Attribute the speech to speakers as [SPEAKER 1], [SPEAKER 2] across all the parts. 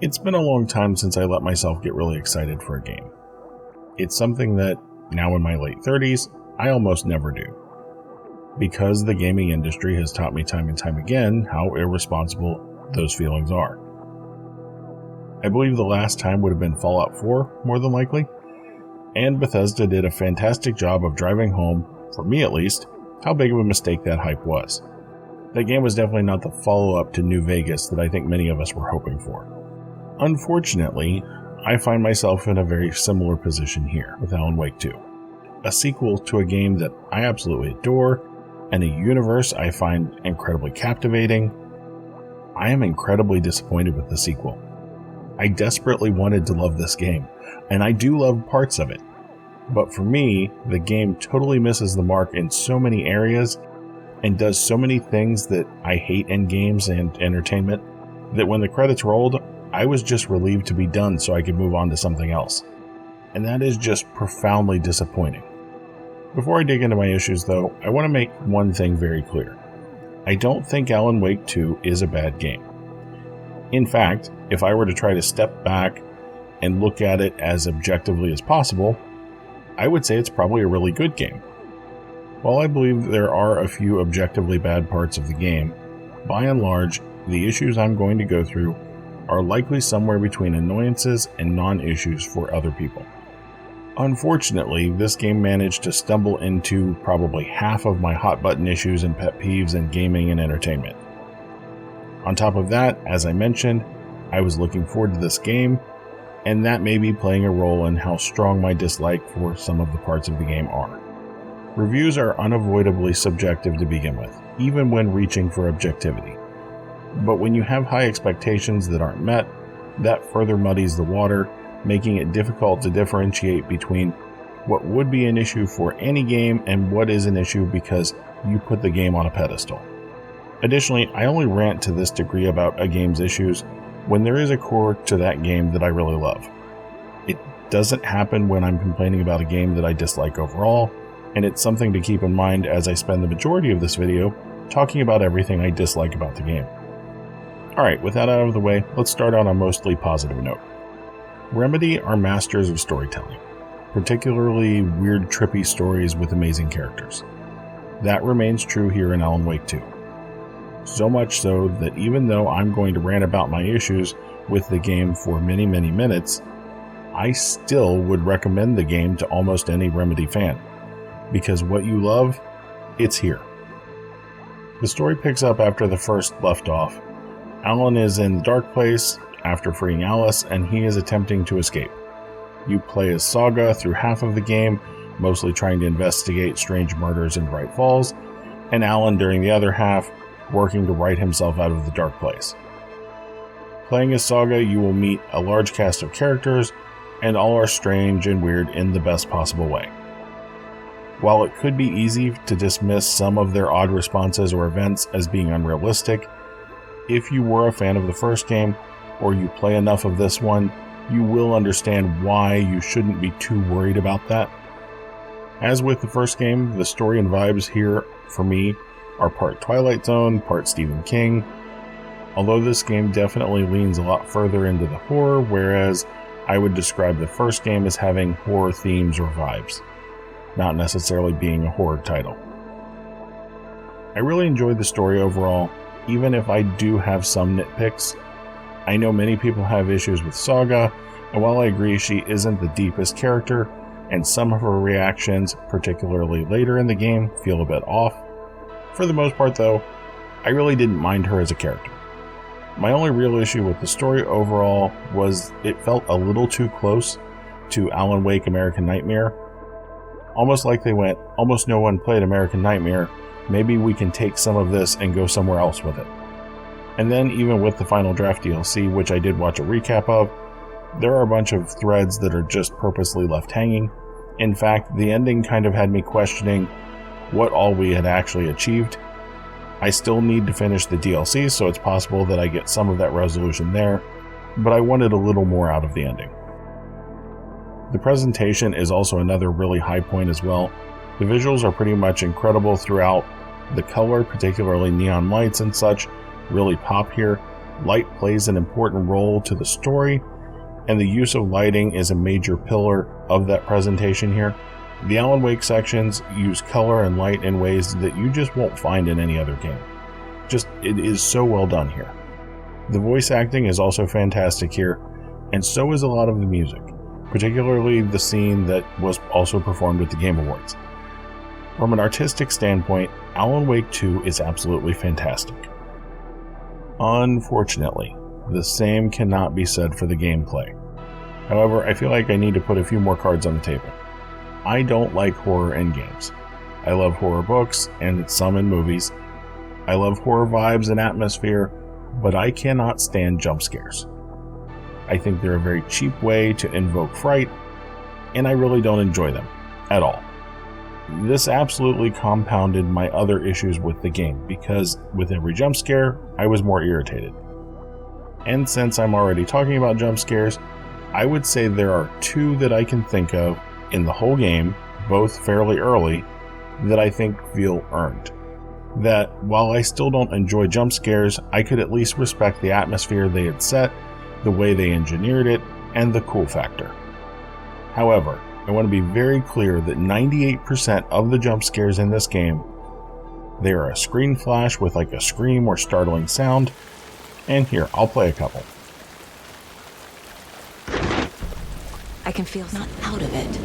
[SPEAKER 1] It's been a long time since I let myself get really excited for a game. It's something that, now in my late 30s, I almost never do. Because the gaming industry has taught me time and time again how irresponsible those feelings are. I believe the last time would have been Fallout 4, more than likely, and Bethesda did a fantastic job of driving home, for me at least, how big of a mistake that hype was. That game was definitely not the follow-up to New Vegas that I think many of us were hoping for. Unfortunately, I find myself in a very similar position here with Alan Wake 2, a sequel to a game that I absolutely adore, and a universe I find incredibly captivating. I am incredibly disappointed with the sequel. I desperately wanted to love this game, and I do love parts of it. But for me, the game totally misses the mark in so many areas and does so many things that I hate in games and entertainment that when the credits rolled, I was just relieved to be done so I could move on to something else. And that is just profoundly disappointing. Before I dig into my issues though, I want to make one thing very clear. I don't think Alan Wake 2 is a bad game. In fact, if I were to try to step back and look at it as objectively as possible, I would say it's probably a really good game. While I believe there are a few objectively bad parts of the game, by and large, the issues I'm going to go through are likely somewhere between annoyances and non-issues for other people. Unfortunately, this game managed to stumble into probably half of my hot button issues and pet peeves in gaming and entertainment. On top of that, as I mentioned, I was looking forward to this game, and that may be playing a role in how strong my dislike for some of the parts of the game are. Reviews are unavoidably subjective to begin with, even when reaching for objectivity. But when you have high expectations that aren't met, that further muddies the water, making it difficult to differentiate between what would be an issue for any game and what is an issue because you put the game on a pedestal. Additionally, I only rant to this degree about a game's issues when there is a core to that game that I really love. It doesn't happen when I'm complaining about a game that I dislike overall, and it's something to keep in mind as I spend the majority of this video talking about everything I dislike about the game. Alright, with that out of the way, let's start on a mostly positive note. Remedy are masters of storytelling, particularly weird, trippy stories with amazing characters. That remains true here in Alan Wake 2. So much so that even though I'm going to rant about my issues with the game for many, many minutes, I still would recommend the game to almost any Remedy fan, because what you love, it's here. The story picks up after the first left off. Alan is in the dark place after freeing Alice, and he is attempting to escape. You play as Saga through half of the game, mostly trying to investigate strange murders in Bright Falls, and Alan during the other half, working to right himself out of the dark place. Playing as Saga, you will meet a large cast of characters, and all are strange and weird in the best possible way. While it could be easy to dismiss some of their odd responses or events as being unrealistic, if you were a fan of the first game, or you play enough of this one, you will understand why you shouldn't be too worried about that. As with the first game, the story and vibes here, for me, are part Twilight Zone, part Stephen King, although this game definitely leans a lot further into the horror, whereas I would describe the first game as having horror themes or vibes, not necessarily being a horror title. I really enjoyed the story overall, even if I do have some nitpicks. I know many people have issues with Saga, and while I agree she isn't the deepest character, and some of her reactions, particularly later in the game, feel a bit off, for the most part though, I really didn't mind her as a character. My only real issue with the story overall was it felt a little too close to Alan Wake American Nightmare. Almost like they went, almost no one played American Nightmare, maybe we can take some of this and go somewhere else with it. And then even with the Final Draft DLC, which I did watch a recap of, there are a bunch of threads that are just purposely left hanging. In fact, the ending kind of had me questioning what all we had actually achieved. I still need to finish the DLC, so it's possible that I get some of that resolution there, but I wanted a little more out of the ending. The presentation is also another really high point as well. The visuals are pretty much incredible throughout. The color, particularly neon lights and such, really pop here, Light plays an important role to the story, and the use of lighting is a major pillar of that presentation here. The Alan Wake sections use color and light in ways that you just won't find in any other game. It is so well done here. The voice acting is also fantastic here, and so is a lot of the music, particularly the scene that was also performed at the Game Awards. From an artistic standpoint, Alan Wake 2 is absolutely fantastic. Unfortunately, the same cannot be said for the gameplay. However, I feel like I need to put a few more cards on the table. I don't like horror in games. I love horror books and some in movies. I love horror vibes and atmosphere, but I cannot stand jump scares. I think they're a very cheap way to invoke fright, and I really don't enjoy them at all. This absolutely compounded my other issues with the game, because with every jump scare, I was more irritated. And since I'm already talking about jump scares, I would say there are two that I can think of in the whole game, both fairly early, that I think feel earned. That while I still don't enjoy jump scares, I could at least respect the atmosphere they had set, the way they engineered it, and the cool factor. However, I want to be very clear that 98% of the jump scares in this game, they are a screen flash with like a scream or startling sound, and here, I'll play a couple.
[SPEAKER 2] I can feel not out of it.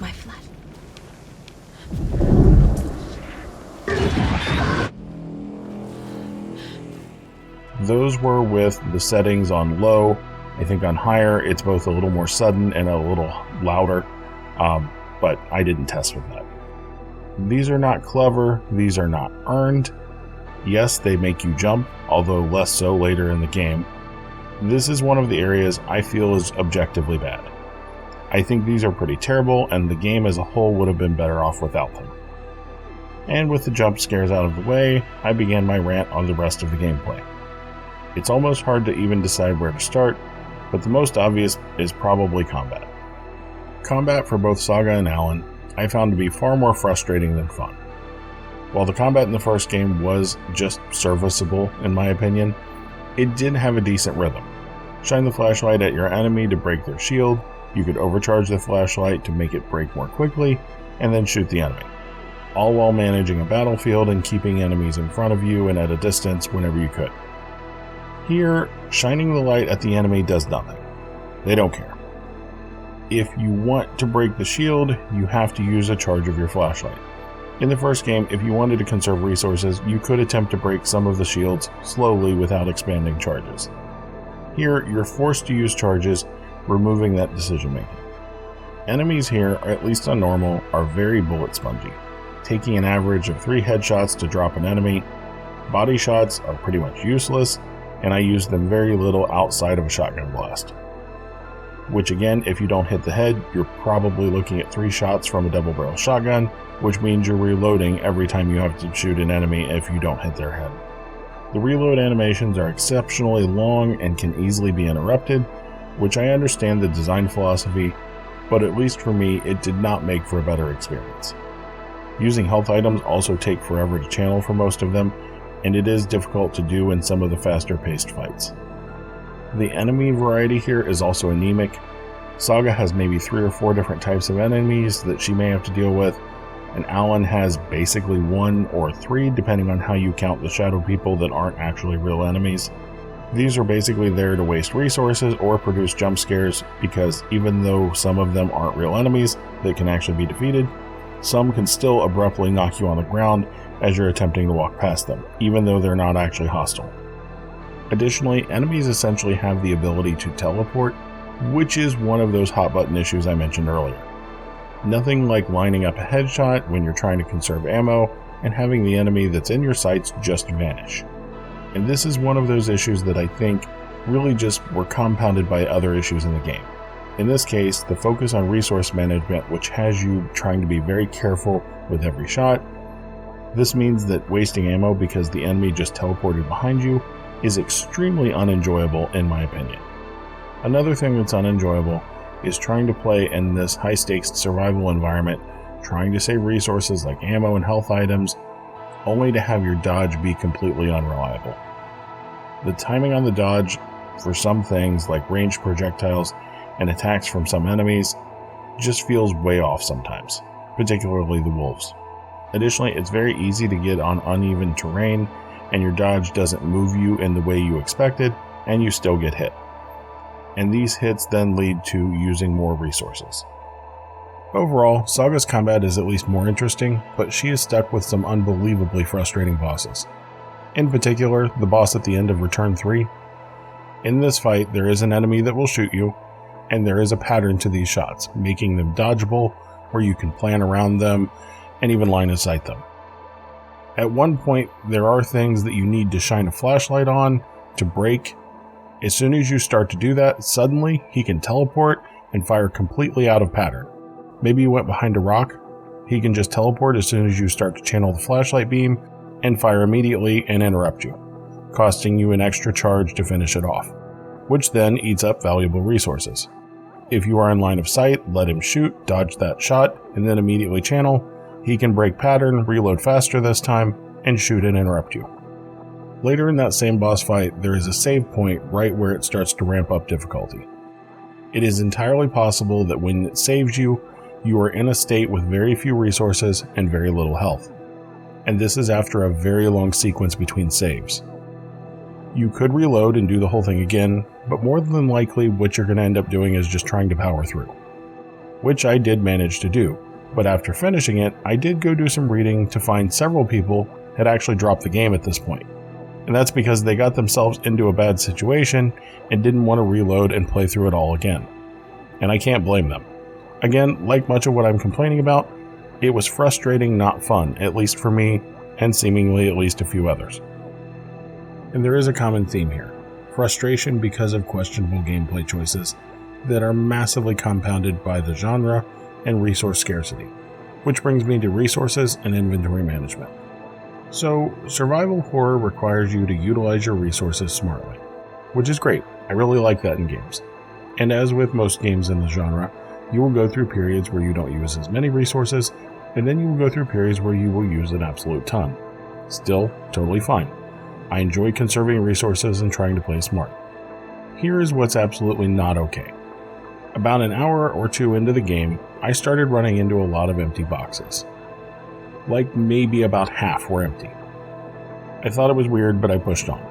[SPEAKER 2] My flash.
[SPEAKER 1] Those were with the settings on low. I think on higher, it's both a little more sudden and a little louder, but I didn't test with that. These are not clever. These are not earned. Yes, they make you jump, although less so later in the game. This is one of the areas I feel is objectively bad. I think these are pretty terrible, and the game as a whole would have been better off without them. And with the jump scares out of the way, I began my rant on the rest of the gameplay. It's almost hard to even decide where to start, but the most obvious is probably combat. Combat for both Saga and Alan I found to be far more frustrating than fun. While the combat in the first game was just serviceable, in my opinion, it did have a decent rhythm. Shine the flashlight at your enemy to break their shield, you could overcharge the flashlight to make it break more quickly, and then shoot the enemy. All while managing a battlefield and keeping enemies in front of you and at a distance whenever you could. Here, shining the light at the enemy does nothing. They don't care. If you want to break the shield, you have to use a charge of your flashlight. In the first game, if you wanted to conserve resources, you could attempt to break some of the shields slowly without expanding charges. Here, you're forced to use charges, removing that decision making. Enemies here, at least on normal, are very bullet spongy, taking an average of 3 headshots to drop an enemy. Body shots are pretty much useless, and I use them very little outside of a shotgun blast. Which again, if you don't hit the head, you're probably looking at 3 shots from a double-barrel shotgun, which means you're reloading every time you have to shoot an enemy if you don't hit their head. The reload animations are exceptionally long and can easily be interrupted, which I understand the design philosophy, but at least for me, it did not make for a better experience. Using health items also take forever to channel for most of them, and it is difficult to do in some of the faster-paced fights. The enemy variety here is also anemic. Saga has maybe 3 or 4 different types of enemies that she may have to deal with, and Alan has basically 1 or 3 depending on how you count the shadow people that aren't actually real enemies. These are basically there to waste resources or produce jump scares, because even though some of them aren't real enemies that can actually be defeated, some can still abruptly knock you on the ground as you're attempting to walk past them, even though they're not actually hostile. Additionally, enemies essentially have the ability to teleport, which is one of those hot button issues I mentioned earlier. Nothing like lining up a headshot when you're trying to conserve ammo and having the enemy that's in your sights just vanish. And this is one of those issues that I think really just were compounded by other issues in the game. In this case, the focus on resource management, which has you trying to be very careful with every shot. This means that wasting ammo because the enemy just teleported behind you is extremely unenjoyable in my opinion. Another thing that's unenjoyable is trying to play in this high-stakes survival environment, trying to save resources like ammo and health items, only to have your dodge be completely unreliable. The timing on the dodge for some things like ranged projectiles and attacks from some enemies just feels way off sometimes, particularly the wolves. Additionally, it's very easy to get on uneven terrain and your dodge doesn't move you in the way you expected and you still get hit. And these hits then lead to using more resources. Overall, Saga's combat is at least more interesting, but she is stuck with some unbelievably frustrating bosses. In particular, the boss at the end of Return 3. In this fight, there is an enemy that will shoot you, and there is a pattern to these shots, making them dodgeable, where you can plan around them, and even line of sight them. At one point, there are things that you need to shine a flashlight on to break. As soon as you start to do that, suddenly he can teleport and fire completely out of pattern. Maybe you went behind a rock, he can just teleport as soon as you start to channel the flashlight beam and fire immediately and interrupt you, costing you an extra charge to finish it off, which then eats up valuable resources. If you are in line of sight, let him shoot, dodge that shot, and then immediately channel. He can break pattern, reload faster this time, and shoot and interrupt you. Later in that same boss fight, there is a save point right where it starts to ramp up difficulty. It is entirely possible that when it saves you, you are in a state with very few resources and very little health. And this is after a very long sequence between saves. You could reload and do the whole thing again, but more than likely what you're going to end up doing is just trying to power through. Which I did manage to do, but after finishing it, I did go do some reading to find several people had actually dropped the game at this point. And that's because they got themselves into a bad situation and didn't want to reload and play through it all again. And I can't blame them. Again, like much of what I'm complaining about, it was frustrating, not fun, at least for me, and seemingly at least a few others. And there is a common theme here: frustration because of questionable gameplay choices that are massively compounded by the genre and resource scarcity, which brings me to resources and inventory management. So, survival horror requires you to utilize your resources smartly, which is great. I really like that in games. And as with most games in the genre, you will go through periods where you don't use as many resources, and then you will go through periods where you will use an absolute ton. Still, totally fine. I enjoy conserving resources and trying to play smart. Here is what's absolutely not okay. About an hour or two into the game, I started running into a lot of empty boxes. Like maybe about half were empty. I thought it was weird, but I pushed on.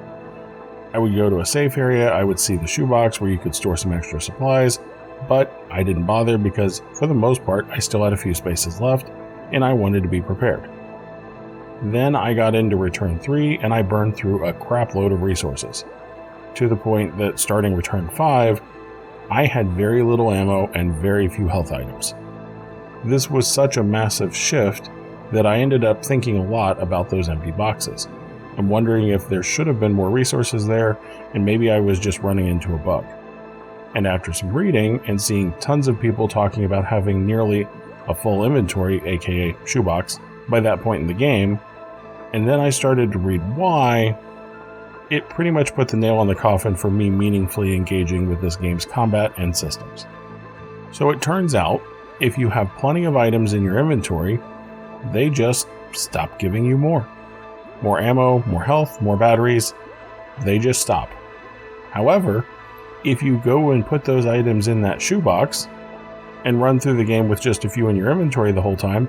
[SPEAKER 1] I would go to a safe area, I would see the shoebox where you could store some extra supplies, but I didn't bother because, for the most part, I still had a few spaces left, and I wanted to be prepared. Then I got into Return 3, and I burned through a crap load of resources, to the point that starting Return 5, I had very little ammo and very few health items. This was such a massive shift that I ended up thinking a lot about those empty boxes. I'm wondering if there should have been more resources there, and maybe I was just running into a bug. And after some reading and seeing tons of people talking about having nearly a full inventory, aka shoebox, by that point in the game, and then I started to read why, it pretty much put the nail on the coffin for me meaningfully engaging with this game's combat and systems. So it turns out, if you have plenty of items in your inventory, they just stop giving you more. More ammo, more health, more batteries, they just stop. However, if you go and put those items in that shoebox and run through the game with just a few in your inventory the whole time,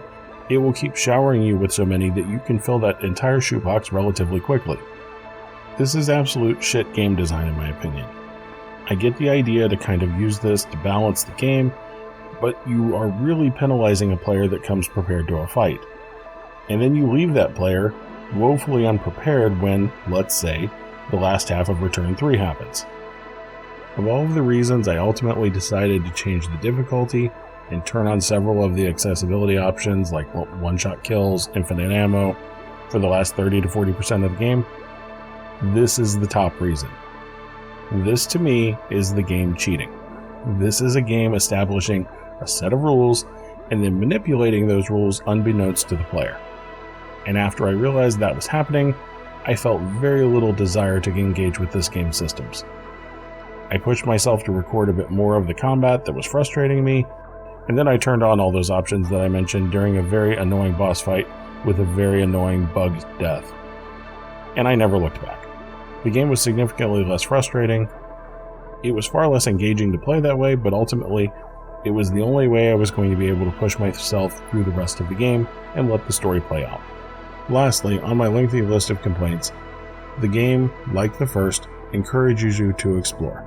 [SPEAKER 1] it will keep showering you with so many that you can fill that entire shoebox relatively quickly. This is absolute shit game design in my opinion. I get the idea to kind of use this to balance the game, but you are really penalizing a player that comes prepared to a fight. And then you leave that player woefully unprepared when, let's say, the last half of Return 3 happens. Of all of the reasons, I ultimately decided to change the difficulty and turn on several of the accessibility options like one-shot kills, infinite ammo, for the last 30 to 40% of the game. This is the top reason. This to me is the game cheating. This is a game establishing a set of rules and then manipulating those rules unbeknownst to the player. And after I realized that was happening, I felt very little desire to engage with this game's systems. I pushed myself to record a bit more of the combat that was frustrating me, And then I turned on all those options that I mentioned during a very annoying boss fight with a very annoying bugged death. And I never looked back. The game was significantly less frustrating. It was far less engaging to play that way, but ultimately, it was the only way I was going to be able to push myself through the rest of the game and let the story play out. Lastly, on my lengthy list of complaints, the game, like the first, encourages you to explore.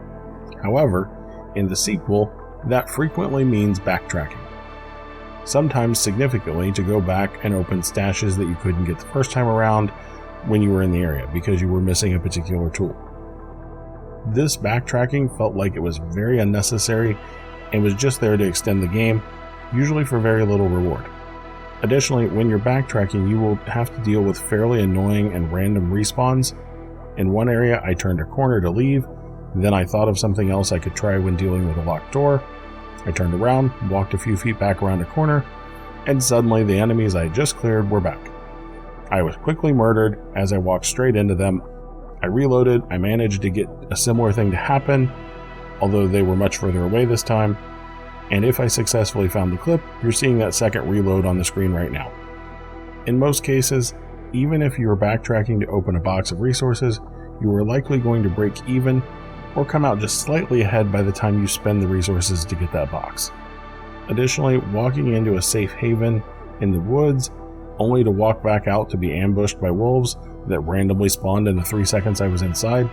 [SPEAKER 1] However, in the sequel, that frequently means backtracking. Sometimes significantly to go back and open stashes that you couldn't get the first time around when you were in the area because you were missing a particular tool. This backtracking felt like it was very unnecessary and was just there to extend the game, usually for very little reward. Additionally, when you're backtracking, you will have to deal with fairly annoying and random respawns. In one area, I turned a corner to leave, then I thought of something else I could try when dealing with a locked door. I turned around, walked a few feet back around a corner, and suddenly the enemies I had just cleared were back. I was quickly murdered as I walked straight into them. I reloaded, I managed to get a similar thing to happen, although they were much further away this time, and if I successfully found the clip, you're seeing that second reload on the screen right now. In most cases, even if you are backtracking to open a box of resources, you are likely going to break even or come out just slightly ahead by the time you spend the resources to get that box. Additionally, walking into a safe haven in the woods, only to walk back out to be ambushed by wolves that randomly spawned in the 3 seconds I was inside,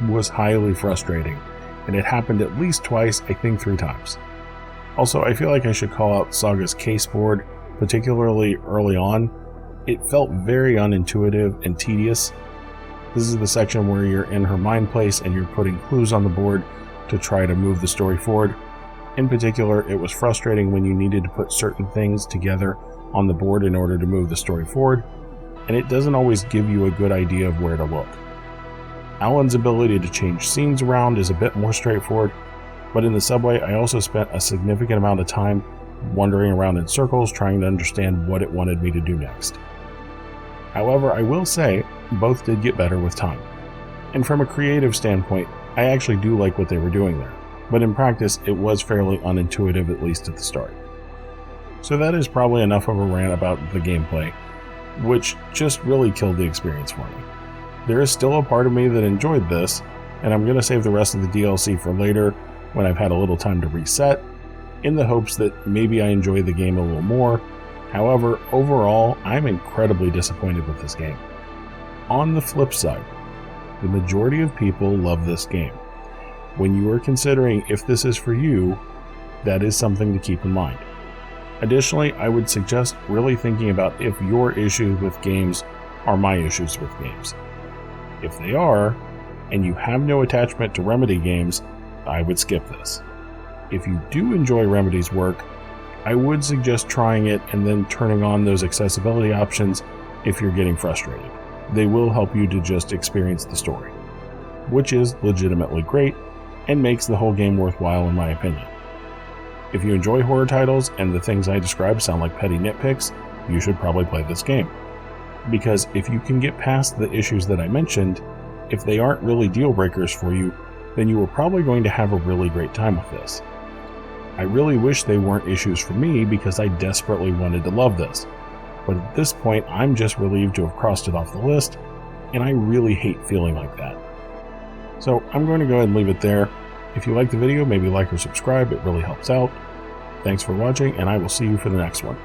[SPEAKER 1] was highly frustrating, and it happened at least twice, I think 3 times. Also, I feel like I should call out Saga's case board, particularly early on. It felt very unintuitive and tedious. This is the section where you're in her mind place and you're putting clues on the board to try to move the story forward. In particular, it was frustrating when you needed to put certain things together on the board in order to move the story forward, and it doesn't always give you a good idea of where to look. Alan's ability to change scenes around is a bit more straightforward, but in the subway I also spent a significant amount of time wandering around in circles trying to understand what it wanted me to do next. However, I will say, both did get better with time. And from a creative standpoint, I actually do like what they were doing there, but in practice it was fairly unintuitive, at least at the start. So that is probably enough of a rant about the gameplay, which just really killed the experience for me. There is still a part of me that enjoyed this, and I'm going to save the rest of the DLC for later when I've had a little time to reset, in the hopes that maybe I enjoy the game a little more. However, overall, I'm incredibly disappointed with this game. On the flip side, the majority of people love this game. When you are considering if this is for you, that is something to keep in mind. Additionally, I would suggest really thinking about if your issues with games are my issues with games. If they are, and you have no attachment to Remedy games, I would skip this. If you do enjoy Remedy's work, I would suggest trying it and then turning on those accessibility options if you're getting frustrated. They will help you to just experience the story, which is legitimately great and makes the whole game worthwhile in my opinion. If you enjoy horror titles and the things I described sound like petty nitpicks, you should probably play this game. Because if you can get past the issues that I mentioned, if they aren't really deal breakers for you, then you are probably going to have a really great time with this. I really wish they weren't issues for me because I desperately wanted to love this, but at this point I'm just relieved to have crossed it off the list, and I really hate feeling like that. So I'm going to go ahead and leave it there. If you like the video, maybe like or subscribe, it really helps out. Thanks for watching, and I will see you for the next one.